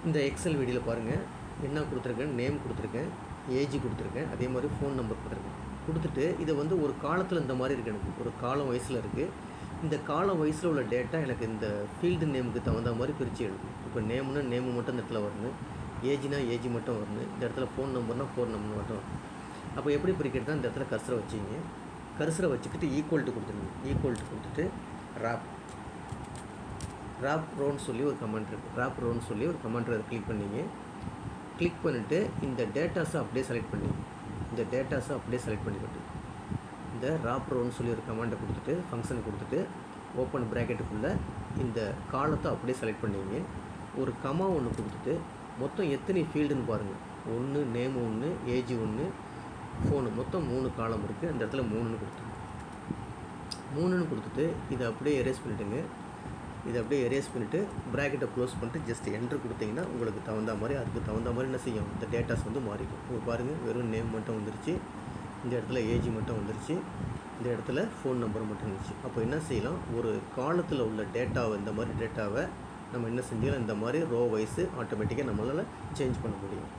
இந்த எக்ஸல் வீடியோவில் பாருங்கள் என்ன கொடுத்துருக்கேன், நேம் கொடுத்துருக்கேன், ஏஜ் கொடுத்துருக்கேன், அதே மாதிரி ஃபோன் நம்பர் கொடுத்துருக்கேன். கொடுத்துட்டு இதை வந்து ஒரு காலத்தில் இந்த மாதிரி இருக்குது, எனக்கு ஒரு காலம் வயசில் இருக்குது. இந்த காலம் வயசில் உள்ள டேட்டா எனக்கு இந்த ஃபீல்டு நேமுக்கு தகுந்த மாதிரி பிரித்து எழுதும். இப்போ நேம்னா நேமு மட்டும் இந்த இடத்துல வரணும், ஏஜ்னா ஏஜ் மட்டும் வரணும், இந்த இடத்துல ஃபோன் நம்பர்னால் ஃபோன் நம்பர் மட்டும் வரணும். அப்போ எப்படி பிரிக்கிறது தான் இந்த இடத்துல கர்சரை வச்சிங்க. கர்சரை வச்சுக்கிட்டு ஈக்குவல் டு கொடுத்துருங்க. ஈக்குவல் டு கொடுத்துட்டு ராப் ரோன்னு சொல்லி ஒரு கமெண்ட் இருக்குது. ராப் ரோன்னு சொல்லி ஒரு கமெண்ட் அதை கிளிக் பண்ணிங்க. கிளிக் பண்ணிவிட்டு இந்த டேட்டாஸை அப்படியே செலக்ட் பண்ணிங்க. இந்த டேட்டாஸை அப்படியே செலக்ட் பண்ணிக்கிட்டு இந்த ராப் ரோன்னு சொல்லி ஒரு கமெண்ட்டை கொடுத்துட்டு ஃபங்க்ஷன் கொடுத்துட்டு ஓப்பன் ப்ராக்கெட்டுக்குள்ளே இந்த காலத்தை அப்படியே செலக்ட் பண்ணிங்க. ஒரு கமா ஒன்று கொடுத்துட்டு மொத்தம் எத்தனை ஃபீல்டுன்னு பாருங்கள். 1 நேம் 1 ஏஜ் 1 ஃபோனு, மொத்தம் 3 காலம் இருக்குது. அந்த இடத்துல 3ன்னு கொடுத்துருங்க. 3ன்னு கொடுத்துட்டு இதை அப்படியே எரேஸ் பண்ணிவிடுங்க. இதை அப்படியே எரேஸ் பண்ணிவிட்டு ப்ராக்கெட்டை க்ளோஸ் பண்ணிட்டு ஜஸ்ட் என்ட்ரு கொடுத்தீங்கன்னா உங்களுக்கு தகுந்த மாதிரி அதுக்கு தகுந்த மாதிரி என்ன செய்யும், இந்த டேட்டாஸ் வந்து மாறிக்கும். இப்போ பாருங்கள் வெறும் நேம் மட்டும் வந்துருச்சு, இந்த இடத்துல ஏஜ் மட்டும் வந்துருச்சு, இந்த இடத்துல ஃபோன் நம்பர் மட்டும் இருந்துச்சு. அப்போ என்ன செய்யலாம், ஒரு காலத்தில் உள்ள டேட்டாவை இந்த மாதிரி டேட்டாவை நம்ம என்ன செஞ்சாலும் இந்த மாதிரி ரோ வைஸு ஆட்டோமேட்டிக்காக நம்மளால் சேஞ்ச் பண்ண முடியும்.